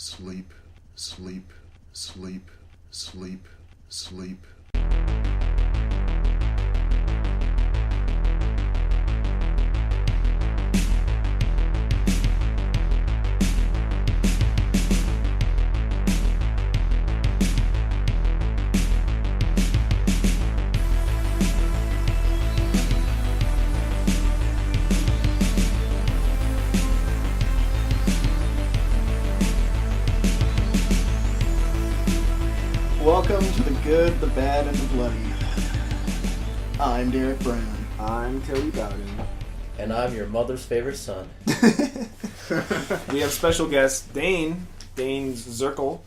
sleep, sleep, sleep, sleep, sleep. Welcome to the good, the bad, and the bloody. I'm Derek Brown. I'm Cody Bowden. And I'm your mother's favorite son. We have special guest, Dane. Dane's Zirkle.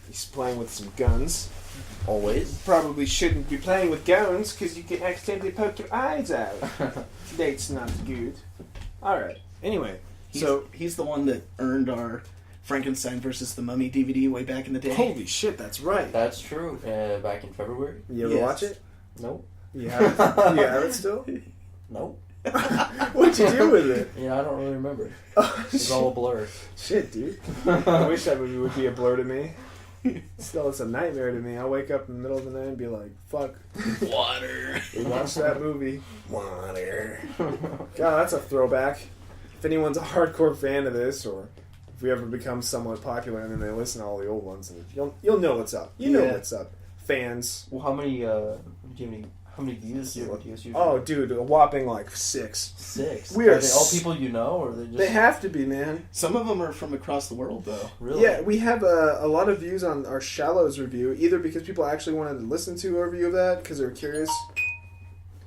He's playing with some guns. Always. Probably shouldn't be playing with guns because you can accidentally poke your eyes out. That's not good. Alright, anyway. He's the one that earned our Frankenstein versus the Mummy DVD way back in the day. Holy shit, that's right. That's true. Back in February. You ever watch it? Nope. You have it still? Nope. What'd you do with it? Yeah, I don't really remember. Oh, It's all a blur. Shit, dude. I wish that movie would be a blur to me. Still, it's a nightmare to me. I'll wake up in the middle of the night and be like, fuck. Water. Watch that movie. Water. God, that's a throwback. If anyone's a hardcore fan of this, or if we ever become somewhat popular and then they listen to all the old ones, you'll know what's up. You know what's up. Fans. Well, how many views do you usually? Oh, dude, a whopping like 6. 6. We are they all people you know, or they just? They have to be, man. Some of them are from across the world, though. Really? Yeah, we have a lot of views on our Shallows review, either because people actually wanted to listen to a review of that because they were curious,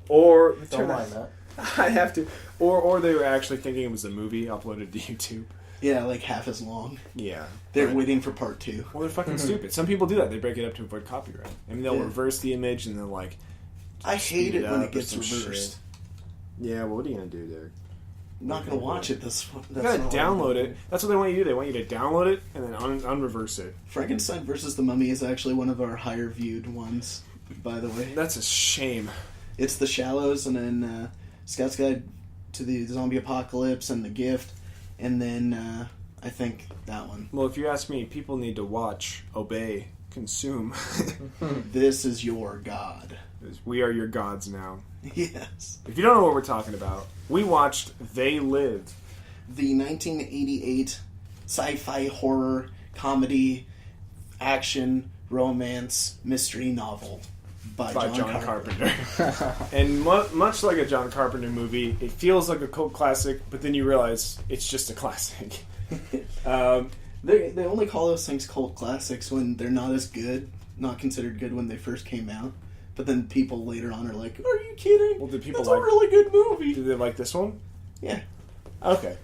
or Don't mind that. I have to, or they were actually thinking it was a movie uploaded to YouTube. Yeah, like half as long. Yeah. They're waiting for part 2. Well, they're fucking stupid. Some people do that. They break it up to avoid copyright. I mean, they'll reverse the image and they'll like. I hate it when it gets or some reversed. shit. Yeah, well, what are you gonna do, Derek? I'm not going to watch it this one. You gotta download it. That's what they want you to do. They want you to download it and then unreverse it. Frankenstein versus the Mummy is actually one of our higher viewed ones, by the way. That's a shame. It's The Shallows, and then Scout's Guide to the Zombie Apocalypse, and The Gift, and then I think that one. Well, if you ask me, people need to watch, obey, consume. This is your god. We are your gods now. Yes. If you don't know what we're talking about, we watched They Live. The 1988 sci-fi horror comedy action romance mystery novel by John Carpenter. And much like a John Carpenter movie, it feels like a cult classic, but then you realize it's just a classic. They only call those things cult classics when they're not as good, not considered good when they first came out. But then people later on are like, "Are you kidding? Well, did people That's like? a really good movie." Did they like this one? Yeah. Okay,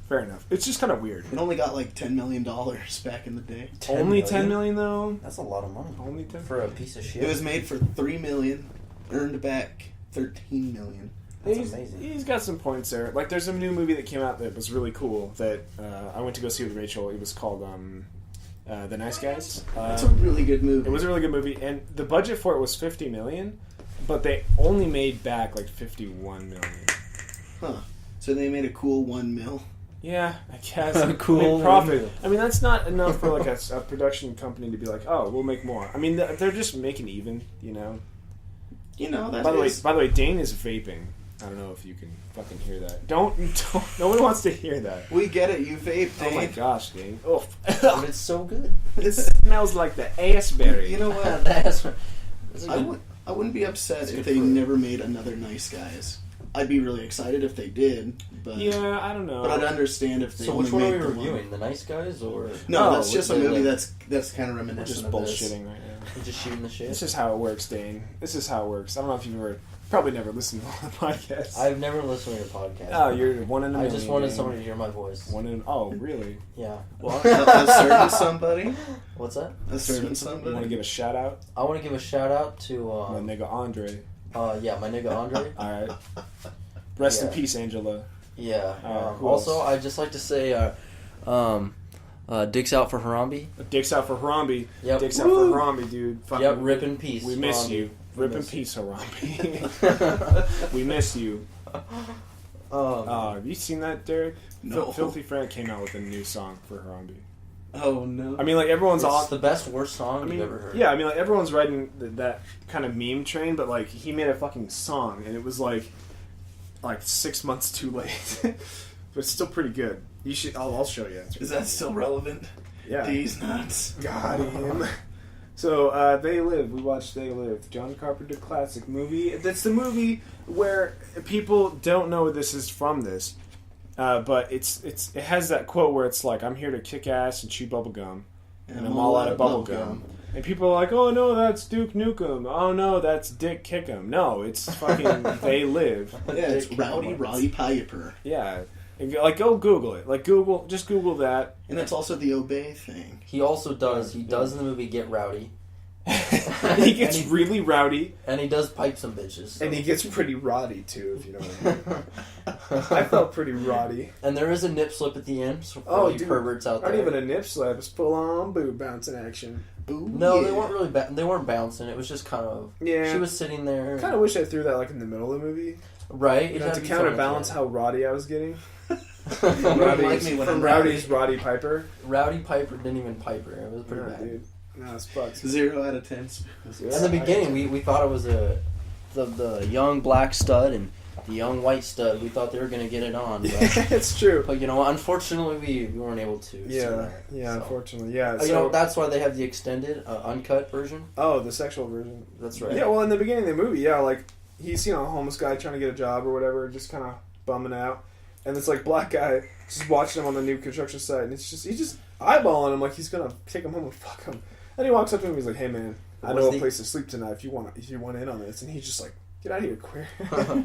fair enough. It's just kind of weird. It only got like $10 million back in the day. Only $10 million though. That's a lot of money. Only 10 for a piece of shit. It was made for $3 million, earned back $13 million. That's amazing. He's got some points there. Like, there's a new movie that came out that was really cool that I went to go see with Rachel. It was called The Nice Guys. It's a really good movie. It was a really good movie, and the budget for it was $50 million, but they only made back like $51 million. Huh. So they made a cool $1 million. Yeah, I guess. Cool profit. I mean, that's not enough for like a production company to be like, oh, we'll make more. I mean, they're just making even, you know. You know, that By the way, Dane is vaping. I don't know if you can fucking hear that. Don't. No one wants to hear that. We get it, you vape, Dane. Oh my gosh, Dane. Oh, But it's so good. it smells like the assberry. You know what? That's I wouldn't be upset It's if good they for- never made another Nice Guys. I'd be really excited if they did, but Yeah, I don't know. but I'd understand if they So only which one are made we the reviewing? one. The Nice Guys or No, Oh, that's just a with the- movie that's kind of We're reminiscent just of this. bullshitting right now. we're just shooting the shit? This is how it works, Dane. This is how it works. I don't know if you've probably never listened to the podcast. I've never listened to your podcast. Oh, you're one in a I million. just wanted Dane. somebody to hear my voice. Oh, really? Yeah. A certain somebody? What's that? A certain You want to somebody? give a shout out? I want to give a shout out to My nigga Andre. yeah, my nigga Andre. All right. Rest in Yeah. peace, Angela. Yeah. Who Also, else? I'd just like to say, Dick's out for Harambe. Dick's out for Harambe. Yep. Dick's out for Harambe, dude. Fucking, Yep. Rip in peace. We miss Harambe. you. We Rip in miss peace, Harambe. We miss you. Have you seen that, Derek? No. Filthy Frank came out with a new song for Harambe. Oh no. I mean, like everyone's It's on. the best worst song I mean, you've ever heard. yeah, I mean, like everyone's riding that kind of meme train, but like he made a fucking song, and it was like 6 months too late, but it's still pretty good. You should. I'll show you. Is that still relevant? Yeah. These nuts. Got him. So, They Live. We watched They Live. John Carpenter classic movie. That's the movie where people don't know this is from this. But it has that quote where it's like, I'm here to kick ass and chew bubble gum. And I'm all out of bubble gum. And people are like, oh no, that's Duke Nukem. Oh no, that's Dick Kickem. No, it's fucking They Live. Yeah, it's Rowdy Roddy Piper. Yeah. Like, go Google it. Like, just Google that. And that's also the obey thing. He also does. He does in the movie Get Rowdy. He gets really rowdy. And he does pipe some bitches. So. And he gets pretty roddy, too, if you know what I mean. I felt pretty roddy. And there is a nip slip at the end, so for Oh, all you dude, perverts out there. Not even a nip slap. It's full-on boob bouncing action. Ooh, No, yeah. they weren't really. They weren't bouncing. It was just kind of. Yeah. She was sitting there. I kind of wish I threw that, like, in the middle of the movie. Right. You know, to counterbalance how roddy I was getting. From Rowdy's Roddy Piper. Rowdy Piper didn't even pipe her. It was pretty bad. Dude. No, it's fucked. 0 out of 10. In the beginning, we thought it was the young black stud and the young white stud. We thought they were going to get it on. But, It's true. but, you know, unfortunately, we weren't able to. Yeah, so. unfortunately. Yeah. You know, that's why they have the extended, uncut version. Oh, the sexual version. That's right. Yeah, well, in the beginning of the movie, yeah, like, he's, a homeless guy trying to get a job or whatever, just kind of bumming out. And this, like, black guy just watching him on the new construction site, and he's just eyeballing him like he's going to take him home and fuck him. And he walks up to him and he's like, hey, man, I know a place to sleep tonight if you want in on this. And he's just like, get out of here, queer.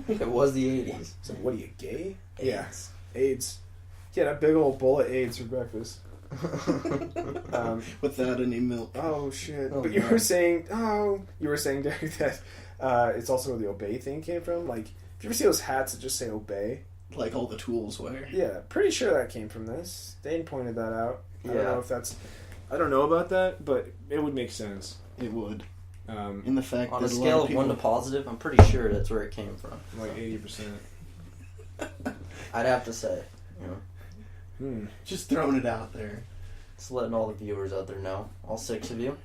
It was the 80s. He's like, what are you, gay? AIDS. Yeah, AIDS. He had a big old bowl of AIDS for breakfast. Without any milk. Oh, shit. Oh, but you man. were saying, Derek, that it's also where the Obey thing came from. Like, if you ever see those hats that just say Obey? Like all the tools wear. Yeah, pretty sure that came from this. Dane pointed that out. I don't Yeah. know if that's... I don't know about that, but it would make sense. It would. Um, In the fact On that a a lot scale of of people... 1 to positive, I'm pretty sure that's where it came from. like 80%. I'd have to say. You know, Just throwing it out there. just letting all the viewers out there know. All 6 of you.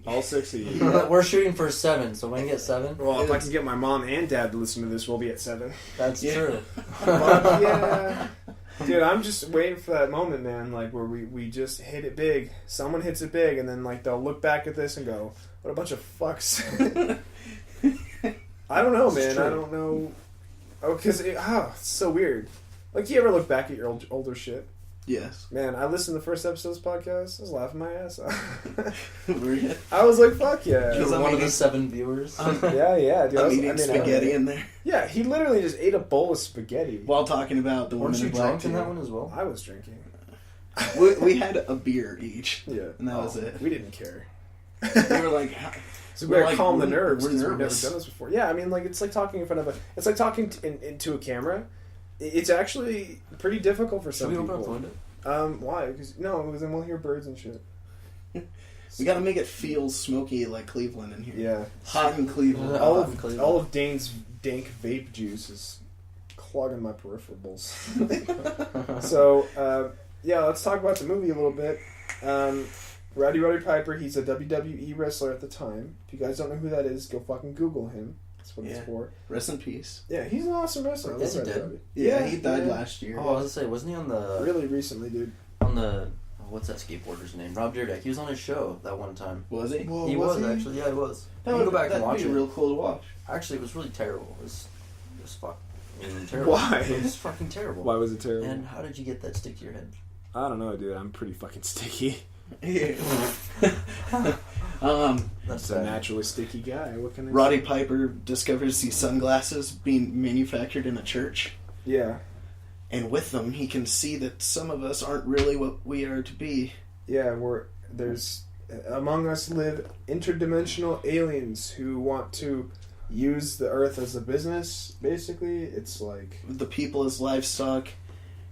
All 6 of you. We're shooting for 7, so when you get 7, Well, if I can get my mom and dad to listen to this, we'll be at 7. that's true. Fuck yeah. Dude, I'm just waiting for that moment, man, like, where we just hit it big. Someone hits it big, and then, like, they'll look back at this and go, what a bunch of fucks. I don't know, man. I don't know. Oh, because it's so weird. Like, you ever look back at your older shit? Yes. Man, I listened to the first episode of this podcast. I was laughing my ass off. Were you? I was like, fuck yeah. You're I'm one of eating- the 7 viewers. Yeah, dude. I'm eating spaghetti in there. Yeah, he literally just ate a bowl of spaghetti. While talking about the Weren't woman you in black drunk in too. that one as well? I was drinking. We had a beer each. Yeah. And that was it. We didn't care. We were like... So we gotta like, calm the we're nerves because we've never nervous. done this before. Yeah, I mean, like, it's like talking in front of it's like talking into a camera. It's actually pretty difficult for Should some we people. open up the window? Why? Because then we'll hear birds and shit. We gotta make it feel smoky like Cleveland in here. Yeah. Hot in Cleveland. All in of Cleveland. all of Dane's dank vape juice is clogging my peripherals. So, yeah, let's talk about the movie a little bit. Rowdy Roddy Piper, he's a WWE wrestler at the time. If you guys don't know who that is, go fucking Google him. That's what it's for. Rest in peace. Yeah, he's an awesome wrestler. I Is love he Rowdy dead? Roddy. Yeah, he died last year. Oh, I was gonna say, wasn't he on the Really recently, dude. what's that skateboarder's name? Rob Dyrdek. He was on his show that one time. Was he? Whoa, He was actually. Yeah, he was. That You would can go back and watch be it. real cool to watch. Actually, it was really terrible. It was terrible. Why? It was fucking terrible. Why was it terrible? And how did you get that stick to your head? I don't know, dude. I'm pretty fucking sticky. That's a naturally sticky guy. What can I Roddy say? Piper discovers these sunglasses being manufactured in a church, Yeah. and with them he can see that some of us aren't really what we are to be. Yeah, there's among us live interdimensional aliens who want to use the Earth as a business. Basically, it's like The people as livestock,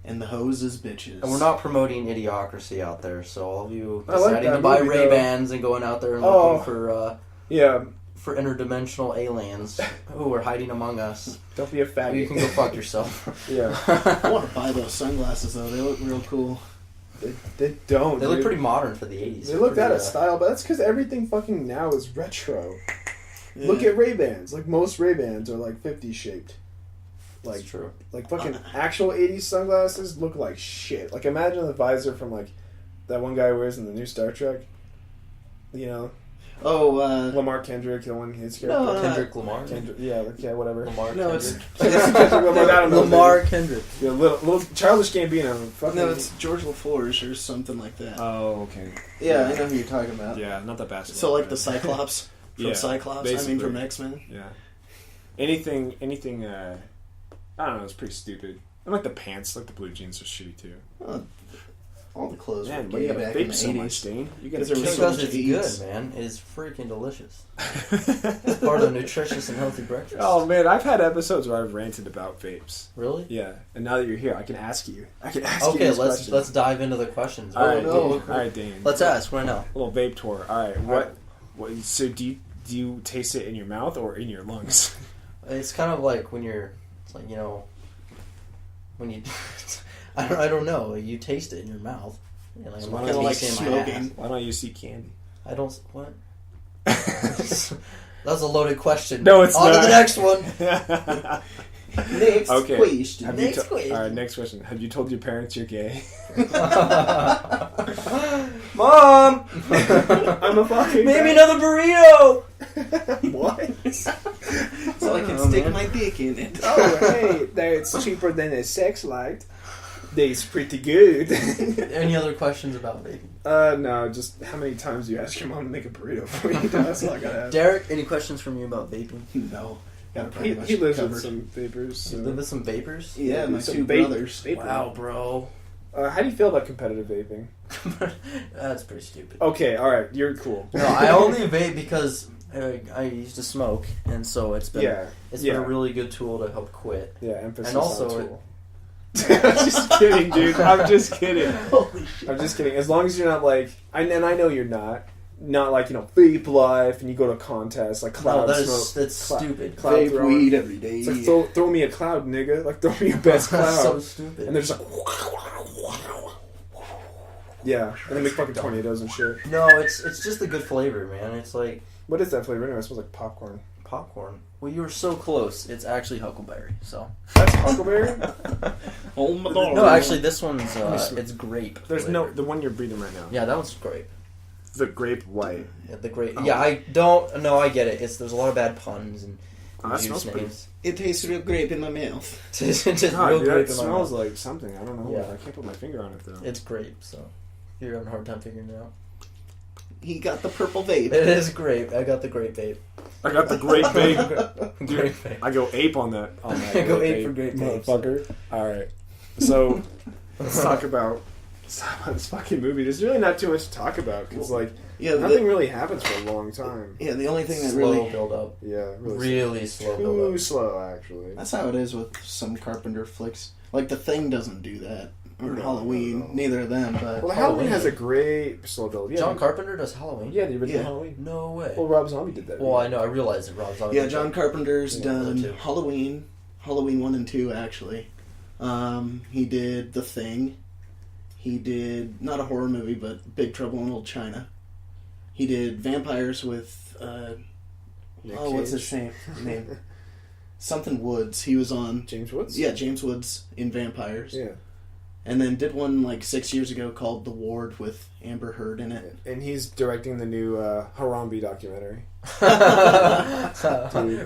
and the hoes as bitches. And we're not promoting idiocracy out there, so all of you I like deciding that to buy movie, though. Ray-Bans and going out there and Oh. looking for... yeah. for interdimensional aliens who are hiding among us. Don't be a faggot. You can go fuck yourself. Yeah. I want to buy those sunglasses though. They look real cool. They don't. They look dude. pretty modern for the 80s. They look Pretty, out of style, but that's because everything fucking now is retro. Yeah. Look at Ray-Bans. Like, most Ray-Bans are, like, 50s shaped. Like, That's true. Like, fucking actual 80s sunglasses look like shit. Like, imagine the visor from, like, that one guy wears in the new Star Trek. You know? Oh, Lamar Kendrick, the one his character. No, Kendrick Lamar? Whatever. Lamar no, Kendrick. I don't know. Lamar Kendrick. Yeah, little Childish Gambino. Fucking... no, it's George LaForge or something like that. Oh, okay. Yeah, I know who you're talking about. Yeah, not that basketball. So, like guy. the Cyclops from Yeah, Cyclops. I basically. mean, from X-Men. Yeah. Anything, I don't know, it's pretty stupid. And, like, the pants, like, the blue jeans are shitty, too. All the clothes Man, were why you gay gotta back in vape the so 80s. much, Dane? You Because there gotta was kill so Because much it's AIDS. good, man. It's freaking delicious. It's part of a nutritious and healthy breakfast. Oh, man, I've had episodes where I've ranted about vapes. Really? Yeah, and now that you're here, I can ask you. Okay, this let's question. dive into the questions. All right, no. Dane. All right, Dane. Let's ask right now. A little vape tour. All right, what? So do you taste it in your mouth or in your lungs? It's kind of like when you're, it's like, you know, when you, I don't know. You taste it in your mouth. Yeah, like, So I'm why not don't gonna you taste it like in my smoking? ass. Why don't you see candy? I don't. What? That's a loaded question. No, it's on not. to the next one. Next Okay. question. Have you Next question. All right, next question. Have you told your parents you're gay? Mom, I'm a fucking maybe another burrito. What? So I can stick my dick in it. Oh, hey, that's cheaper than a sex light. That's pretty good. Any other questions about vaping? No, just how many times do you ask your mom to make a burrito for you? That's all I gotta ask. Derek, any questions from you about vaping? No. Got it pretty much He lives covered. with some vapors. So. You live with some vapors? Yeah, my Some two vape- brothers. vape- Wow, bro. How do you feel about competitive vaping? That's pretty stupid. Okay, alright, you're cool. No, I only vape because I used to smoke, and so it's been been a really good tool to help quit. Yeah, emphasis And also on tool. I'm just kidding, dude. I'm just kidding. Holy shit. I'm just kidding. As long as you're not like, and I know you're not like, you know, vape life and you go to contests like cloud No, smoke. that's stupid. Cloud Vape throwing. weed every day. It's like throw me a cloud, nigga. Like throw me your best That's cloud. so stupid. And they're just like, yeah, and they make fucking tornadoes and shit. No, it's just a good flavor, man. It's like What is that flavor anyway? It smells like popcorn. popcorn. Well, you were so close. It's actually huckleberry. So That's huckleberry. Oh my god. no, actually, this one's see. it's grape. There's flavored. the one you're breathing right now. Yeah, that one's grape. The grape white. Yeah, the grape. Oh. Yeah, I don't. No, I get it. There's a lot of bad puns and Oh, that juice smells pretty. names. It tastes real grape in my mouth. It's just God, real dude, grape that in my smells mouth. like something. I don't know. Yeah. I can't put my finger on it though. It's grape. So you're having a hard time figuring it out. He got the purple vape. It is grape. I got the grape vape. I got the grape vape. Dude, Grape vape. I go ape on that. I go ape for grape vapes. motherfucker. All right. So let's talk about this fucking movie. There's really not too much to talk about because like Yeah, nothing really happens for a long time. yeah. The only thing that Slow really build up. Yeah, Really slow build too up. slow actually. that's how it is with some Carpenter flicks. Like The Thing doesn't do that, or No, Halloween. no. Neither of them. But Well, Halloween has a great slow build. Yeah, John Carpenter does Halloween. Yeah, the original Yeah. Halloween. No way. Well, Rob Zombie did that. Well, I know. I realize that Rob Zombie. yeah, John Carpenter's Yeah, done too. Halloween 1 and 2 actually. He did The Thing. He did not a horror movie, but Big Trouble in Old China. He did Vampires with Nick what's Cage. his name? Something Woods. He was on James Woods. Yeah, James Woods in Vampires. Yeah. And then did one like 6 years ago called The Ward with Amber Heard in it. And he's directing the new Harambe documentary.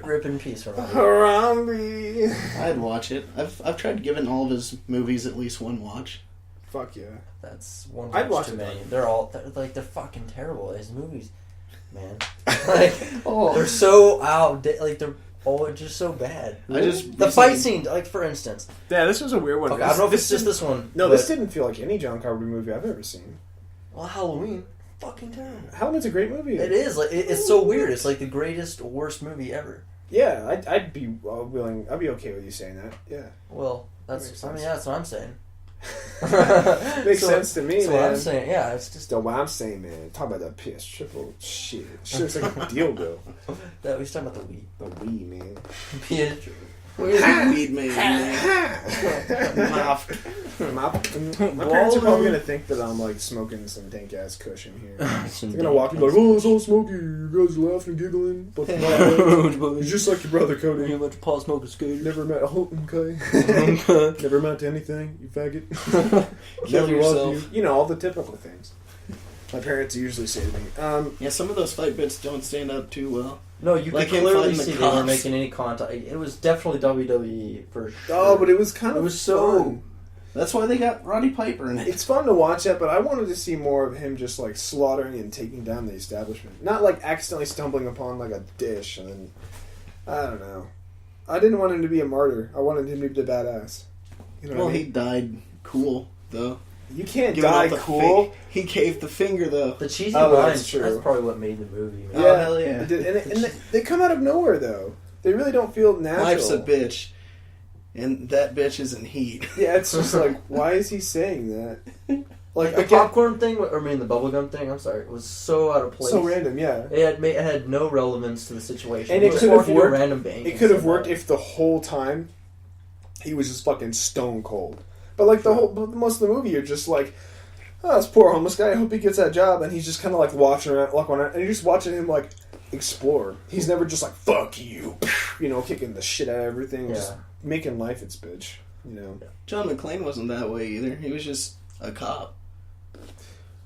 Rip in peace, Robbie. Harambe. I'd watch it. I've tried giving all of his movies at least one watch. Fuck yeah. That's one I'd watch too it, many. though. They're fucking terrible. His movies, man. Like Oh, they're so outdated. Like they're just so bad. I just The fight scene, like for instance. Yeah, this was a weird one. Okay, I don't know if it's just this one. No, but, this didn't feel like any John Carpenter movie I've ever seen. Well, Halloween, fucking terrible. Halloween's a great movie. It is like it's so weird. It's like the greatest worst movie ever. Yeah, I'd be willing. I'd be okay with you saying that. Yeah. Well, Makes that's sense. that's what I'm saying. Makes sense to me, so man. what I'm saying, yeah, it's just So what I'm saying, man, talk about that PS triple shit. Shit looks like a dildo. that we was talking about the Wii. The Wii, man. PS. Where's the weed man? My parents are probably gonna think that I'm like smoking some dank ass cushion here. They're gonna walk in like, oh, it's all smoky. You guys are laughing and giggling, but you're just like your brother Cody. You much Paul smoking scooter. Never met. Oh, okay. Never amount to anything. You faggot. Kill Never yourself. loved you. You know, all the typical things. My parents usually say to me. Yeah, some of those fight bits don't stand up too well. No, you Like could him clearly fighting the see they weren't cops. making any contact. It was definitely WWE for sure. Oh, but it was kind of It was so- fun. That's why they got Roddy Piper in it. It's fun to watch that, but I wanted to see more of him just like slaughtering and taking down the establishment. Not like accidentally stumbling upon like a dish and then I don't know. I didn't want him to be a martyr. I wanted him to be the badass. You know Well, what I he mean? died cool though. You can't Giving die up the cool. He caved the finger though. The cheesy Oh, lines, that's true. that's probably what made the movie. Man. Oh, hell yeah. It did. And they come out of nowhere though. They really don't feel natural. Life's a bitch, and that bitch isn't heat. Yeah, it's just like, why is he saying that? Like The again, popcorn thing, or I mean the bubblegum thing, I'm sorry, was so out of place. so random. Yeah, It had no relevance to the situation. And He it was could have walking to a worked- random bank. it and could have said worked that. if the whole time he was just fucking stone cold. But like most of the movie, you're just like, oh, this poor homeless guy. I hope he gets that job. And he's just kind of like watching around, and you're just watching him like explore. He's never just like fuck you, you know, kicking the shit out of everything, just making life its bitch. You know. John McClane wasn't that way either. He was just a cop.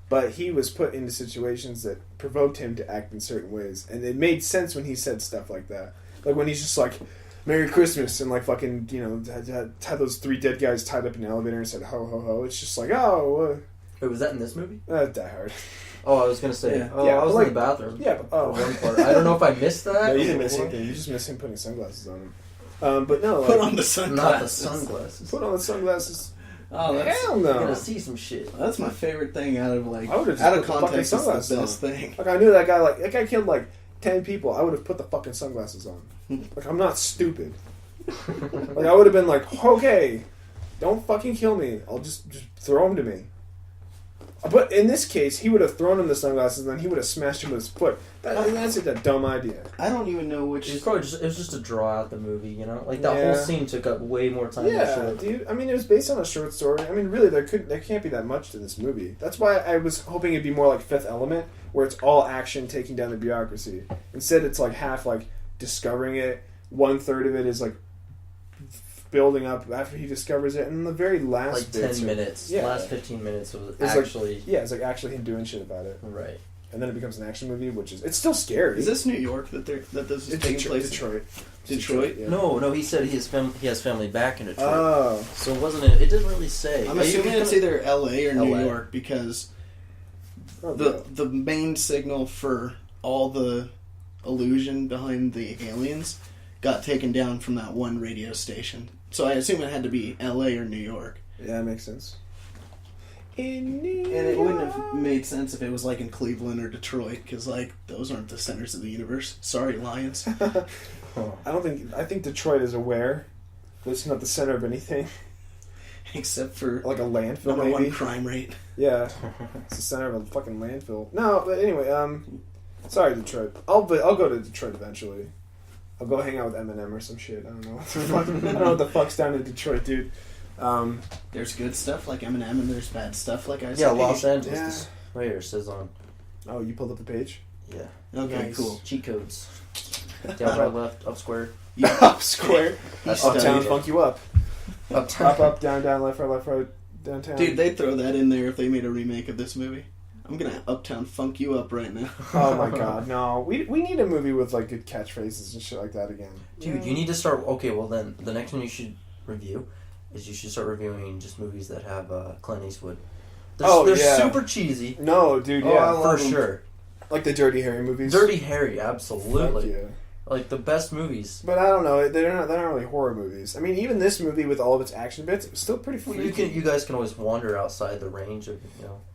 But he was put into situations that provoked him to act in certain ways. And it made sense when he said stuff like that. Like when he's just like, Merry Christmas, and like fucking, you know, had those 3 dead guys tied up in an elevator and said, ho, ho, ho. It's just like, oh, Wait, was that in this movie? Die Hard. Oh, I was gonna say. Yeah. Oh, Yeah, I was but in the bathroom. Yeah, but, oh. For one part. I don't know if I missed that. No, you didn't miss anything. You just missed him putting sunglasses on him. But no, like, Put on the Not the sunglasses. sunglasses. put on the sunglasses. Oh, that's, Hell You're gonna no. see some shit. that's my favorite thing out of like I would've just out of put the fucking context. Is the sunglasses best on. thing. Like I knew that guy killed like 10 people. I would have put the fucking sunglasses on. Like I'm not stupid. Like I would have been like, okay, don't fucking kill me. I'll just throw them to me. But in this case, he would have thrown him the sunglasses, and then he would have smashed him with his foot. That's a dumb idea. I don't even know which. It was just to draw out the movie, you know? Like that whole Yeah. scene took up way more time than it Yeah, should. dude. I mean, it was based on a short story. I mean, really, there can't be that much to this movie. That's why I was hoping it'd be more like Fifth Element, where it's all action taking down the bureaucracy. Instead, it's like half like discovering it. 1/3 of it is like building up after he discovers it, and the very last Like 10 bits are- minutes. Yeah. Last 15 minutes was It's actually Yeah, it's like actually him doing shit about it, right. and then it becomes an action movie, which is it's still scary. Is this New York that this is It's taking place? Detroit. Detroit? Yeah. No, he said he has family back in Detroit. Oh, So wasn't it? It didn't really say. I'm Are you assuming it's gonna- either L.A. or New LA. York because oh, the main signal for all the illusion behind the aliens got taken down from that one radio station. So I assume it had to be L.A. or New York. yeah, that makes sense. In New And it wouldn't have York. made sense if it was like in Cleveland or Detroit, because like those aren't the centers of the universe. Sorry, Lions. I think Detroit is aware that it's not the center of anything. Except for Like a landfill, number maybe. one crime rate. Yeah, it's the center of a fucking landfill. No, but anyway, sorry, Detroit. I'll go to Detroit eventually. I'll go hang out with Eminem or some shit. I don't know what the fuck. I don't know what the fuck's down in Detroit, dude. There's good stuff like Eminem, and there's bad stuff like I Yeah, said. Los Angeles. Yeah. This- right here it says on. Oh, you pulled up the page? Yeah. Okay, Nice. cool. Cheat codes. Down, right, left, up, square. Yeah, up square. That's studied Uptown, it. funk you up. Up, down, left, right, downtown. Dude, they'd throw that in there if they made a remake of this movie. I'm gonna Uptown funk you up right now. Oh my god, no. We need a movie with like good catchphrases and shit like that again. Dude, you need to start. Okay, well then, the next one you should review is you should start reviewing just movies that have Clint Eastwood. They're yeah. super cheesy. No, dude, Oh, yeah. I love For them. sure. Like the Dirty Harry movies. Dirty Harry, Fuck absolutely. yeah. Like the best movies. But I don't know, they're not really horror movies. I mean, even this movie with all of its action bits, it was still pretty Well, freaky. you guys can always wander outside the range of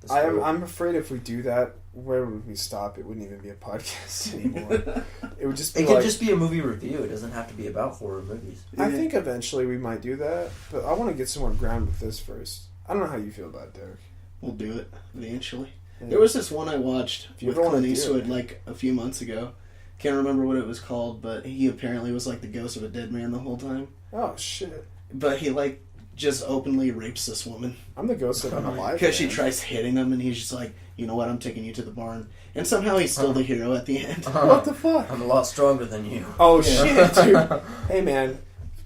the scope. I'm afraid if we do that, where would we stop? It wouldn't even be a podcast anymore. It would just be It could like, just be a movie review. It doesn't have to be about horror movies. I think eventually we might do that, but I want to get somewhere ground with this first. I don't know how you feel about Derek. We'll do it eventually. Yeah. There was this one I watched If you with ever wanna Clint do it, Eastwood man. like a few months ago. Can't remember what it was called, but he apparently was like the ghost of a dead man the whole time. Oh shit! But he like just openly rapes this woman I'm the ghost of an alive. because she man. tries hitting him, and he's just like, you know what, I'm taking you to the barn, and somehow he's still the hero at the end. What the fuck? I'm a lot stronger than you. Oh Yeah. shit, dude! Hey man,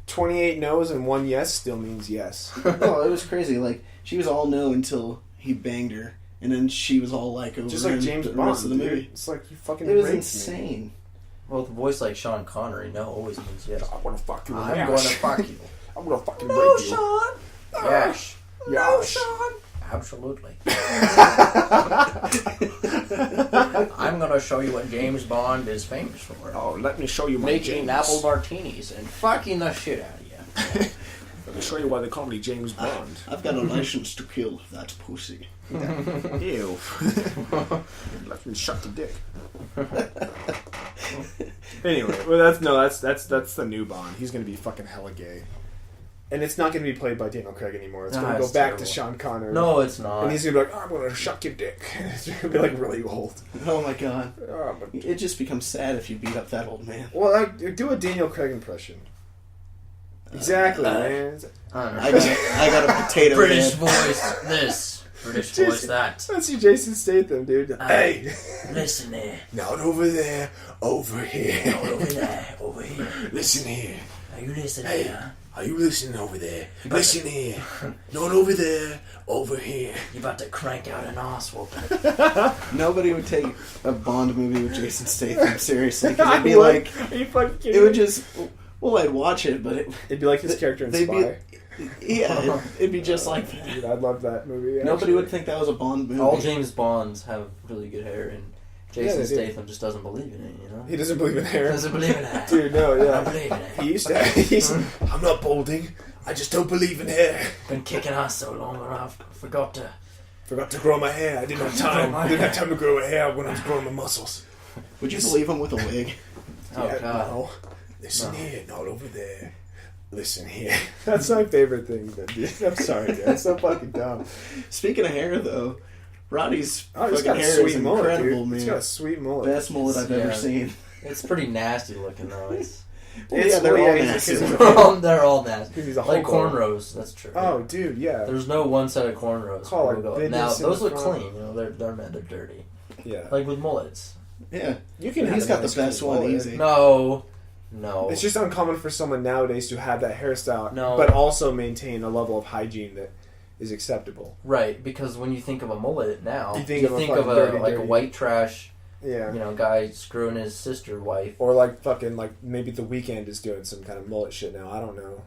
28 no's and 1 yes still means yes. Oh, it was crazy. Like she was all no until he banged her, and then she was all like over Just like him James the Bond, rest of the dude. movie. It's like you fucking It was raped me. insane. Well, with a voice like Sean Connery, no always means yes. I want to fuck you. I'm Yash. going to fuck you. I'm gonna fucking rape No, you. Sean. Yes. No, Yash. Sean. Absolutely. I'm going to show you what James Bond is famous for. Oh, let me show you my Making James. apple martinis and fucking the shit out of you. Let me show you why they call me James Bond. I've got a license to kill that pussy. Ew. Let me shut the dick. Anyway, well, that's the new Bond. He's gonna be fucking hella gay, and it's not gonna be played by Daniel Craig anymore. It's gonna go it's back terrible. to Sean Connery. No, it's not. And he's gonna be like, oh, I'm gonna suck your dick. It's gonna be like really old. Oh my god. Oh, but, It just becomes sad if you beat up that old man. well, do a Daniel Craig impression. Exactly, man. I don't know. I got a potato British head. voice this. British voice that. That's you, Jason Statham, dude. Hey, Listen there. not over there, over here. Over there. Over here. Listen here. Are you listening? Hey. Huh? Are you listening over there? Listen here. Not over there, over here. You about to crank out an ass whooping. Nobody would take a Bond movie with Jason Statham seriously because it'd be I would. like Are you fucking kidding it would me? just. Well, I'd watch it, but It'd be like his character in they'd be- Spy. it'd be just like that. Dude, I'd love that movie. Nobody actually. would think that was a Bond movie. All James Bonds have really good hair, and Jason they do. Statham just doesn't believe in it, you know? He doesn't believe in hair. Doesn't believe in it. Dude, no, I don't yeah. believe in it. He used to. I'm not balding. I just don't believe in hair. Been kicking ass so long that I forgot to. Forgot to grow my hair. I didn't have time. I didn't have time to grow a hair when I was growing my muscles. Would you believe him with a wig? Oh, Yeah, God. No. Listen No. here, not over there. Listen here. That's my favorite thing, dude. I'm sorry, dude. It's so fucking dumb. Speaking of hair, though, Roddy's Oh, he's fucking got a hair is sweet mullet, incredible, dude. He's man. got a sweet mullet. Best mullet I've ever Yeah. seen. It's pretty nasty looking, though. It's, Yeah, they're all nasty. they're all nasty. He's a Like hobo. cornrows, that's true. Oh, dude, yeah. There's no one set of cornrows. Call where it we go, business now, in those the look front. clean, you know, they're dirty. Yeah. Like with mullets. Yeah, You can he's have got a nice the best cool one mullet. easy. No. It's just uncommon for someone nowadays to have that hairstyle, No. but also maintain a level of hygiene that is acceptable. Right, because when you think of a mullet now, You you think think, of a of fucking a dirty, like a dirty- white trash, Yeah. you know, guy screwing his sister wife. Or like fucking like maybe The Weeknd is doing some kind of mullet shit now. I don't know.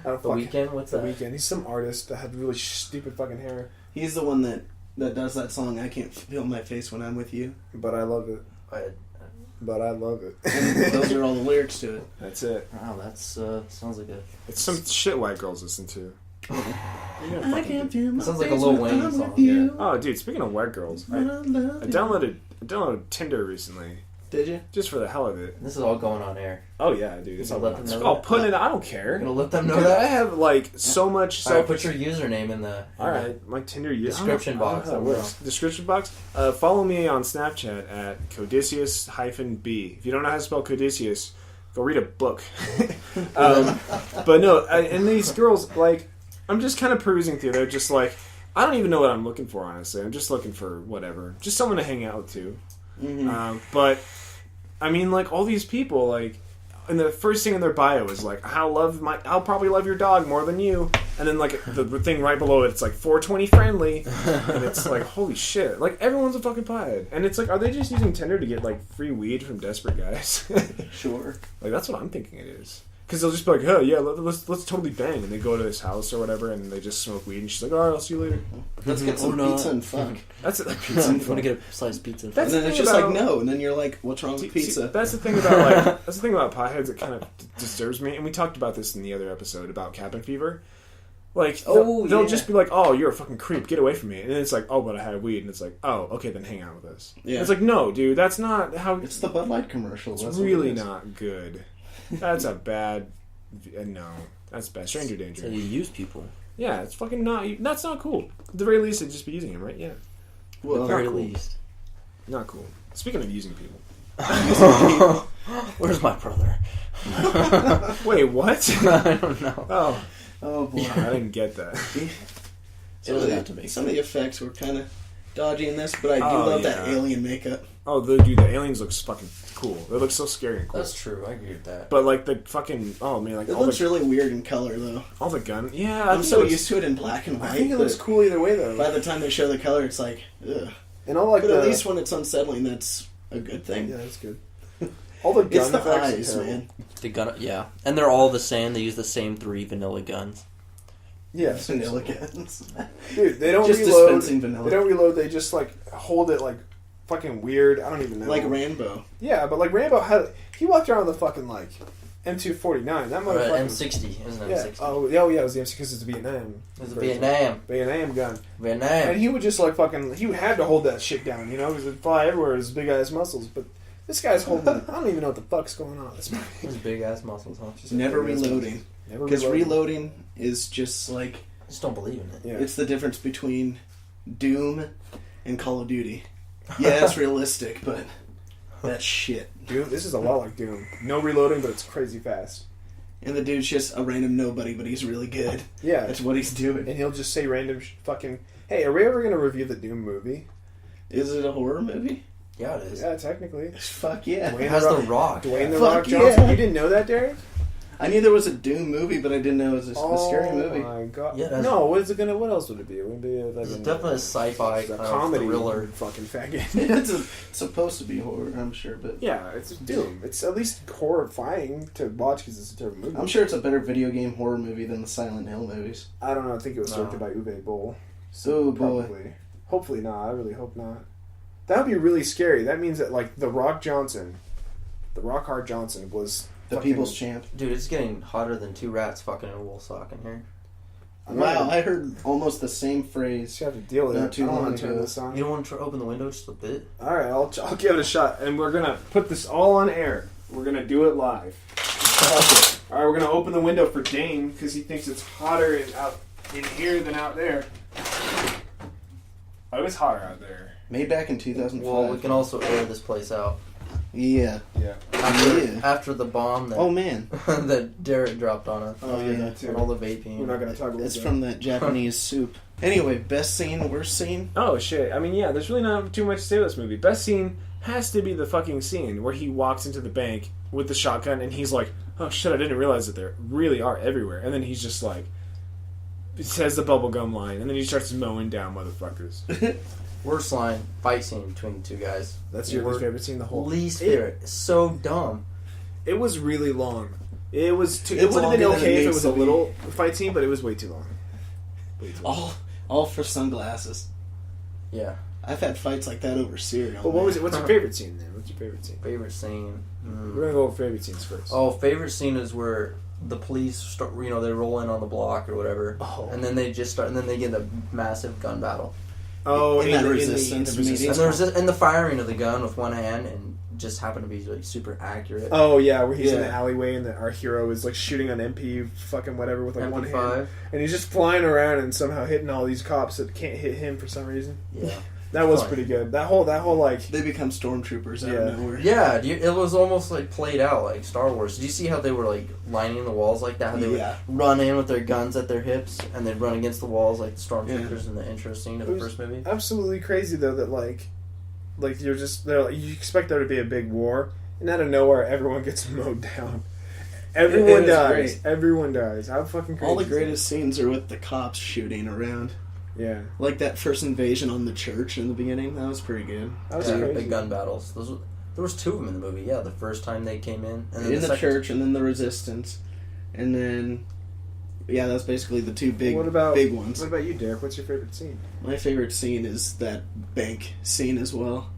I don't The fucking- Weeknd, what's The that? Weeknd. He's some artist that had really stupid fucking hair, He's the one that does that song, I Can't Feel My Face When I'm With You. but I love it. But I love it. And those are all the lyrics to it. That's it. Wow, that's sounds like a It's some shit white girls listen to. I can't feel my sounds like a face Lil when Wayne I'm song, with you. Oh, dude. Speaking of white girls, I downloaded Tinder recently Did you? just for the hell of it. This is all going on air. Oh yeah, dude. It's You all let them know I'll that? put it. I don't care. You're gonna let them know Because I that? have like so much. Alright, put your username in the All right, my Tinder Description box, I don't know how it works. Description box. Follow me on Snapchat at Codicius-B. If you don't know how to spell Codicius, go read a book. But no, and these girls, like, I'm just kind of perusing through. They're just like, I don't even know what I'm looking for, honestly. I'm just looking for whatever, just someone to hang out with too. Mm-hmm. But I mean, like all these people, like. And the first thing in their bio is like, I'll probably love your dog more than you. And then like the thing right below it, it's like 420 friendly. And it's like, holy shit. Like everyone's a fucking pothead. And it's like, are they just using Tinder to get like free weed from desperate guys? Sure. Like that's what I'm thinking it is. Because they'll just be like, oh yeah, let's totally bang. And they go to this house or whatever and they just smoke weed. And she's like, alright, I'll see you later. Let's get some no. pizza and fuck. That's it. Like, I want to get a sliced pizza. That's And then the it's thing just like, about- no. And then you're like, what's wrong with See, pizza? that's the thing about that's the thing about potheads that kind of disturbs me, and we talked about this in the other episode about cabin fever. Like, they'll yeah. just be like, "Oh, you're a fucking creep, get away from me," and then it's like, "Oh, but I had weed," and it's like, "Oh, okay, then hang out with us." Yeah. It's like, no, dude, that's not how. It's the Bud Light commercial. It's that's what really it is. not good. That's a bad. No, that's bad. Stranger So danger. you use people. Yeah, it's fucking not. That's not cool. At the very least, they'd just be using him, right? Yeah. Well, at the very cool. least. Not cool. Speaking of using people. Where's my brother? Wait, what? I don't know. Oh boy. I didn't get that. Some of the effects were kind of dodgy in this, but I do love that alien makeup. Oh, dude, the aliens looks fucking cool. They look so scary and cool. That's true. I agree with that. But like the fucking like It looks really weird in color though. all the gun. Yeah, I'm so used to it in black and white. I think it looks cool either way though. By the time they show the color, it's like, ugh. And all like but at least when it's unsettling, that's a good thing. Yeah, that's good. All the gun It's the effects eyes, man. The gun, yeah, and they're all the same. They use the same 3 vanilla guns. Yeah, Vanilla guns. dude, they don't Just reload. dispensing vanilla. They don't reload. They just like hold it like fucking weird. I don't even know. Like Rambo. Yeah, but like Rambo he walked around with a fucking like M249. That motherfucker. M60, isn't it? Yeah. M60. Oh yeah, it was the M60 because it's Vietnam. It was a Vietnam gun. Vietnam. And he would just like fucking. He had to hold that shit down, you know, because it'd fly everywhere. His big ass muscles, but. This guy's holding. I don't even know what the fuck's going on. This His big ass muscles, huh? Never reloading. Because reloading is just like... I just don't believe in it. Yeah. It's the difference between Doom and Call of Duty. Yeah, it's realistic, but that's shit. Doom. This is a lot like Doom. No reloading, but it's crazy fast. And the dude's just a random nobody, but he's really good. Yeah. That's what he's doing. And he'll just say random fucking... Hey, are we ever going to review the Doom movie? Is it a horror movie? Yeah, it is. Yeah, technically. Fuck yeah. It has The Rock. Dwayne The Fuck Rock Johnson. yeah. You didn't know that, Derek? I knew there was a Doom movie, but I didn't know it was a scary movie. Oh my god. Yeah, that's- no, what is it gonna? What else would it be? It would be a, like It's definitely a sci-fi kind of comedy thriller. fucking faggot. It's supposed to be horror, I'm sure, but... Yeah, it's Doom. It's at least horrifying to watch because it's a terrible movie. I'm sure it's a better video game horror movie than the Silent Hill movies. I don't know. I think it was directed by Uwe Boll. So Oh, boy. probably. Hopefully not. I really hope not. That would be really scary. That means that like the Rock Hard Johnson was The fucking- people's champ. Dude, it's getting hotter than 2 rats fucking in a wool sock in here. Wow, I heard almost the same Just phrase. have to deal with Not it. too I don't long want to turn ago. this on. You don't want to open the window just a bit? All right, I'll give it a shot, and we're gonna put this all on air. We're gonna do it live. All right, we're gonna open the window for Dane because he thinks it's hotter out in here than out there. Oh, it's hotter out there. Made back in 2005. Well, we can also air this place out. Yeah. Yeah. After the bomb that, Oh, man. that Derek dropped on us. Oh yeah, that too. And all the vaping. We're not gonna talk about It's that. from that Japanese soup. Anyway, best scene, worst scene? Oh shit! I mean, yeah. There's really not too much to say about this movie. Best scene has to be the fucking scene where he walks into the bank with the shotgun and he's like, "Oh shit! I didn't realize that there really are everywhere." And then he's just like, he says the bubblegum line, and then he starts mowing down motherfuckers. Worst line, fight scene between the 2 guys. That's your least favorite scene. The whole Least favorite. It's so dumb. It was really long. It was. It It's would have been longer than okay it if it needs was to a be. little fight scene, but it was way too long. Way too long. All for sunglasses. Yeah. I've had fights like that over cereal. But what man. was it? What's your favorite scene then? What's your favorite scene? Favorite scene. We're gonna go over favorite scenes first. Oh, favorite scene is where the police start. You know, they roll in on the block or whatever, and then they just start, and then they get a massive gun battle. Oh, in that resistance meeting. And the firing of the gun with one hand, and just happened to be like super accurate. Oh yeah, where he's in Yeah. the alleyway and our hero is like shooting an MP fucking whatever with like one hand, MP5. and he's just flying around and somehow hitting all these cops that can't hit him for some reason. Yeah. That was Fun. pretty good. That whole like They become stormtroopers out Yeah. of nowhere. Yeah, it was almost like played out like Star Wars. Did you see how they were like lining the walls like that? How they Yeah. would run in with their guns at their hips and they'd run against the walls like the stormtroopers in the intro scene of the It was first movie. absolutely crazy though that like you're just there. Like, you expect there to be a big war, and out of nowhere everyone gets mowed down. Everyone It is dies. great. Everyone dies. How fucking crazy! All the is that? greatest scenes are with the cops shooting around. Yeah, Like that first invasion on the church in the beginning. That was pretty good. that was Yeah, crazy. big gun battles. There was 2 of them in the movie. Yeah, the first time they came in, and then In the second- church, and then the resistance. And then... Yeah, that's basically the 2 big What about big ones. What about you, Derek? What's your favorite scene? My favorite scene is that bank scene as well.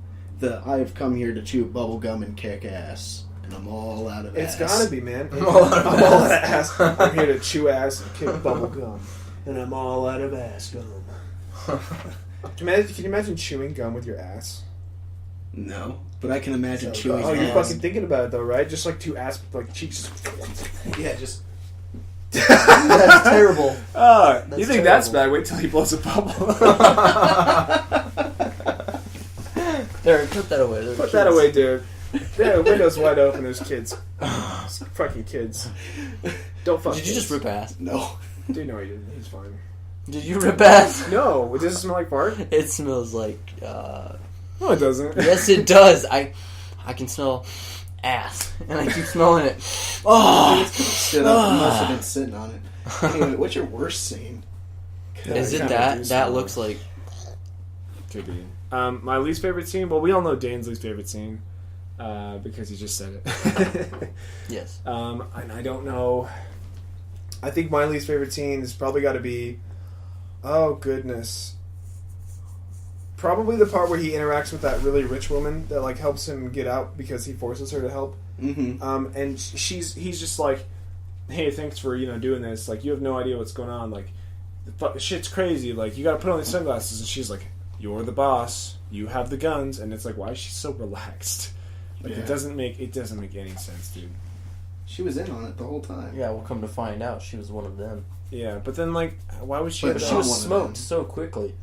I've come here to chew bubble gum and kick ass, and I'm all out of It's ass. gotta be, man. I'm all out of I'm all out of ass. ass. I'm here to chew ass and kick bubble gum, and I'm all out of ass gum. Can you imagine chewing gum with your ass? No, but I can imagine chewing Oh, you're ass. fucking thinking about it though, right? Just like 2 ass like cheeks. Yeah, just... That's terrible. You think that's bad? Wait till he blows a bubble. Derek, put that away. Put that away, dude. Yeah, windows wide open. There's kids. Fucking kids. Don't fuck. Did you just rip ass? No. Dude, no, he didn't. He's fine. Did you rip ass? No. Does it smell like fart? It smells like. No, it doesn't. Yes, it does. I can smell ass, and I keep smelling it. Oh, Stood up. You must have been sitting on it. Anyway, what's your worst scene? is it kinda that? do That smell looks like. Could be. My least favorite scene. Well, we all know Dane's least favorite scene because he just said it. Yes. And I don't know. I think my least favorite scene has probably got to be. Oh goodness. Probably the part where he interacts with that really rich woman that like helps him get out because he forces her to help. Mm-hmm. And he's just like, hey, thanks for doing this. Like you have no idea what's going on. Like, shit's crazy. Like you got to put on these sunglasses. And she's like, you're the boss. You have the guns. And it's like, why is she so relaxed? Like it doesn't make any sense, dude. She was in on it the whole time. Yeah, we'll come to find out she was one of them. Yeah, but then like, why would she? But have She done- was one of smoked them. so quickly.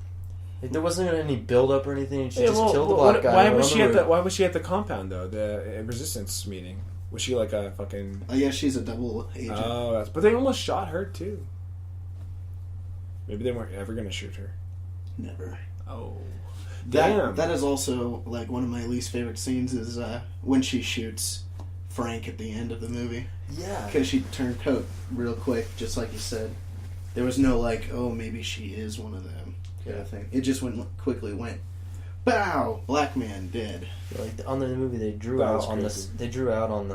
Like, there wasn't any build up or anything. She Yeah, just well, killed the black guy. Why and was went she on at the the? Why was she at the compound though? The resistance meeting. Was she like a fucking? Oh, yeah, she's a double agent. Oh, that's. But they almost shot her too. Maybe they weren't ever gonna shoot her. Never. Oh, damn. That is also like one of my least favorite scenes is when she shoots Frank at the end of the movie. Yeah. Because she turned coat real quick, just like you said. There was no like, oh, maybe she is one of them kind of thing. It just quickly went, bow, black man dead. Like on the movie, they drew That out was on crazy. this. They drew out on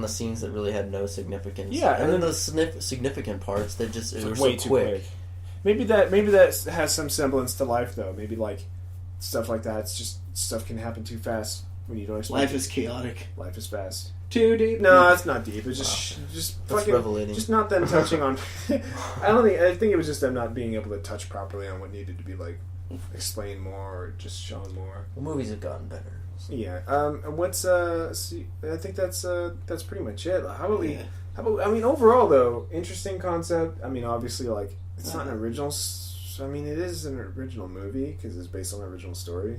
the scenes that really had no significance. Yeah, and and then then- the significant parts that just it It's was way so too quick. quick. Maybe that has some semblance to life though. Maybe like stuff like that. It's just stuff can happen too fast when you don't expect. Life is chaotic. Life is fast. Too deep. No, it's not deep. It's just That's fucking revelating. just not them touching on. I think it was just them not being able to touch properly on what needed to be like explained more or just shown more. The movies have gotten better. Yeah. What's see, I think that's pretty much it. How about we? Yeah. How about? I mean, overall though, interesting concept. I mean, obviously, like it's not an original. I mean, it is an original movie because it's based on an original story.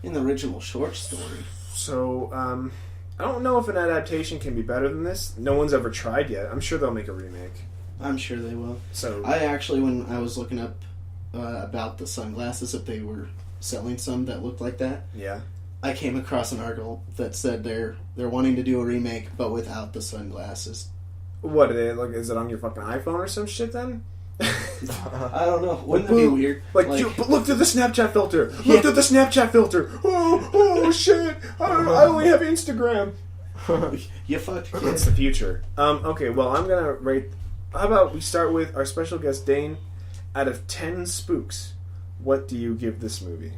In the original short story. So, I don't know if an adaptation can be better than this. No one's ever tried yet. I'm sure they'll make a remake. I'm sure they will. So I actually, when I was looking up about the sunglasses, if they were selling some that looked like that, yeah. I came across an article that said they're wanting to do a remake, but without the sunglasses. What are they like? Is it on your fucking iPhone or some shit then? I don't know. Wouldn't it be weird? Like but look through the Snapchat filter. Look through the Snapchat filter. Oh shit! I only have Instagram. You fucked It's kids. the future. Okay, well I'm gonna rate. How about we start with our special guest Dane? Out of 10 spooks, what do you give this movie?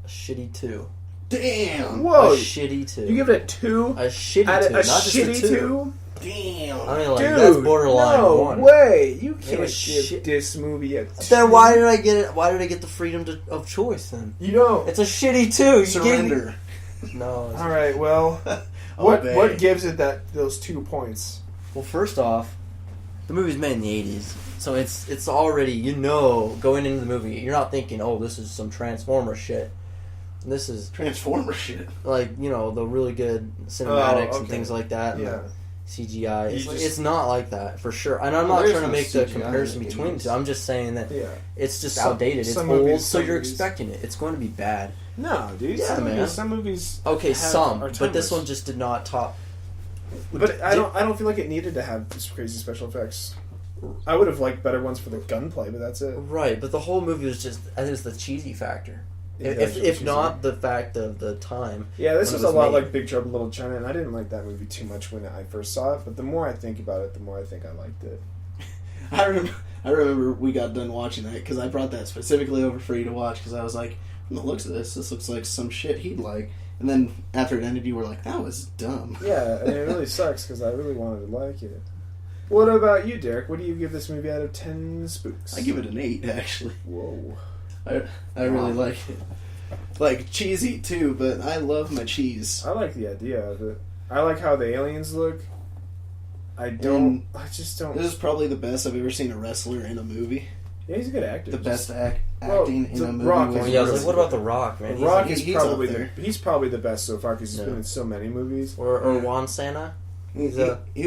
A shitty 2. Damn. Whoa! A shitty 2. You give it a 2? a shitty 2, Out of a not just a shitty 2. 2? Damn. I mean, like Dude, that's borderline no 1. way! You can't was give shit. this movie a 2. Then why did I get it? Why did I get the freedom of choice? Then You know. it's a shitty 2. You Surrender. Gave me... No. All right. Well, Obey. what gives it those 2 points? Well, first off, the movie's made in the 80s, so it's already going into the movie. You're not thinking, oh, this is some Transformer shit. This is Transformer shit. like the really good cinematics and okay. things like that. And Yeah. CGI. You It's, just- it's not like that for sure. And I'm Well, not there's trying to no make the CGI comparison in the between the 80s. two. I'm just saying that Yeah. it's just Some- outdated. It's some old, movies- so some you're movies- expecting it. It's going to be bad. No, dude. Yeah, some man. Movies, some movies. Okay, have- some, are but this timeless. one just did not top. But I don't feel like it needed to have this crazy special effects. I would have liked better ones for the gunplay, but that's it. Right, but the whole movie was just I think it's the cheesy factor. It If actually if cheesy. not the fact of the time. Yeah, this when was it a lot made. like Big Trouble in Little China, and I didn't like that movie too much when I first saw it. But the more I think about it, the more I think I liked it. I remember we got done watching that because I brought that specifically over for you to watch because I was like, from the looks of this looks like some shit he'd like. And then after it ended, you were like, that was dumb. Yeah, and it really sucks because I really wanted to like it. What about you, Derek? What do you give this movie out of 10 spooks? I give it an 8, actually. Whoa. I really like it. Like, cheesy too, but I love my cheese. I like the idea of it. I like how the aliens look. I just don't. This is probably the best I've ever seen a wrestler in a movie. Yeah, he's a good actor. The best acting in The a movie. Rock was is Yeah, I was really like, what about The Rock, man? The Rock he's is probably up there. he's probably the best so far because he's Yeah. been in so many movies. Or Juan Santa. He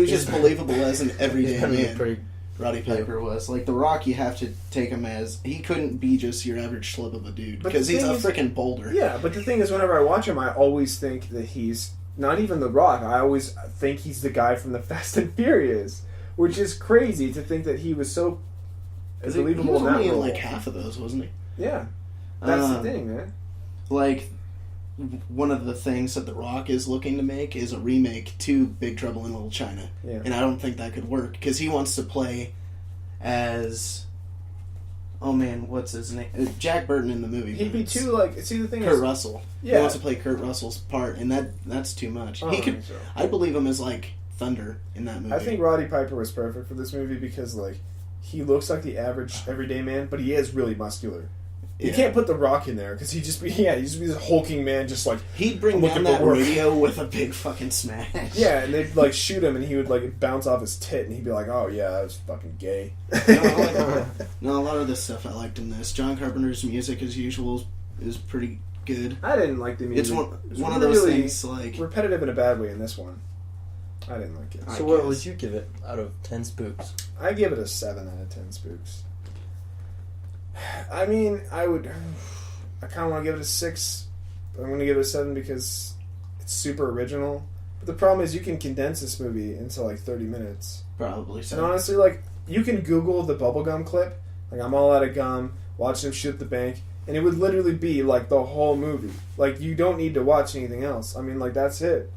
was just believable as an everyday man. Pretty. Roddy Piper was like The Rock. You have to take him as he couldn't be just your average schlub of a dude But because the he's a thing is- freaking boulder. Yeah, but the thing is, whenever I watch him, I always think that he's not even The Rock. I always think he's the guy from the Fast and Furious, which is crazy to think that he was so He believable was in that only in role. like half of those, wasn't he? Yeah, that's the Um, thing, man. Like one of the things that The Rock is looking to make is a remake to Big Trouble in Little China, Yeah. and I don't think that could work because he wants to play as what's his name? Jack Burton in the movie. He'd be but too like. See, the thing Kurt is, Russell. He Yeah. wants to play Kurt Russell's part, and that's too much. I He don't could. think so. I believe him as like Thunder in that movie. I think Roddy Piper was perfect for this movie because like he looks like the average everyday man, but he is really muscular. You Yeah. can't put The Rock in there because he'd just be this hulking man, just like He'd bring looking down for that work. radio with a big fucking smash. yeah, and they'd like shoot him, and he would like bounce off his tit, and he'd be like, "Oh yeah, that was fucking gay." No, a lot of the stuff I liked in this. John Carpenter's music, as usual, is pretty good. I didn't like the It's music. one of those really things like repetitive in a bad way in this one. I didn't like it. I So what guess. would you give it out of 10 spooks? I give it a 7 out of 10 spooks. I mean, I kind of want to give it a 6. But I'm going to give it a 7 because it's super original. But the problem is you can condense this movie into like 30 minutes. probably And so. honestly, like, you can Google the bubblegum clip. Like, I'm all out of gum, watching him shoot the bank. And it would literally be like the whole movie. Like, you don't need to watch anything else. I mean, like, that's it.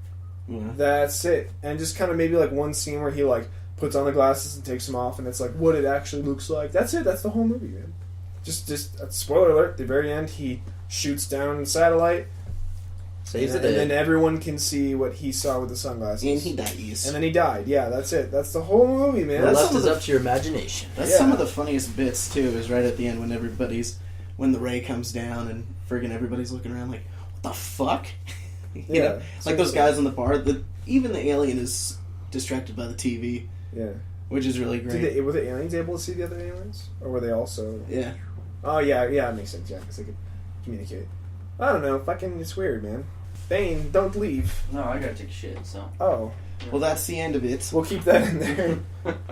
Yeah. That's it. And just kind of maybe like one scene where he like puts on the glasses and takes them off, and it's like what it actually looks like. That's it. That's the whole movie, man. Just spoiler alert. At the very end, he shoots down the satellite, Saves and the day. then everyone can see what he saw with the sunglasses. And he dies. And then he died. Yeah, that's it. That's the whole movie, man. The That's left some of is the- up to your imagination. That's Yeah. some of the funniest bits too. Is right at the end when the ray comes down and friggin' everybody's looking around like, what the fuck? You Yeah, know? Like those seriously. guys in the bar. Even the alien is distracted by the TV, Yeah. which is really great. Were the aliens able to see the other aliens, or were they also? Yeah. Oh yeah, it makes sense. Yeah, because they could communicate. I don't know. Fucking, it's weird, man. Dane, don't leave. No, I gotta take a shit, so. Oh, Well, that's the end of it. we'll keep that in there.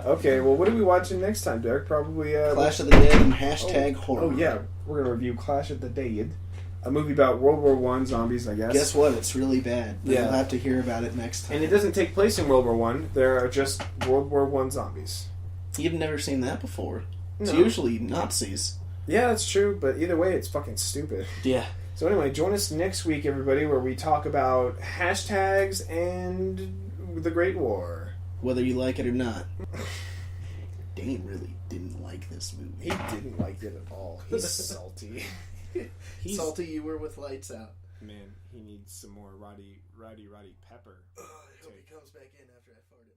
Okay, well, what are we watching next time, Derek? Probably Clash of the Dead and hashtag horror. Oh yeah, we're gonna review Clash of the Dead, a movie about World War One zombies, I guess. Guess what? It's really bad. But Yeah. You'll have to hear about it next time. And it doesn't take place in World War One. There are just World War One zombies. You've never seen that before. It's No. usually Nazis. Yeah, that's true. But either way, it's fucking stupid. Yeah. So anyway, join us next week, everybody, where we talk about hashtags and the Great War. Whether you like it or not. Dane really didn't like this He movie. didn't like it at all. He's salty. He's Salty you were with lights out. Man, he needs some more Rowdy Roddy Pepper. I hope he comes back in after I farted.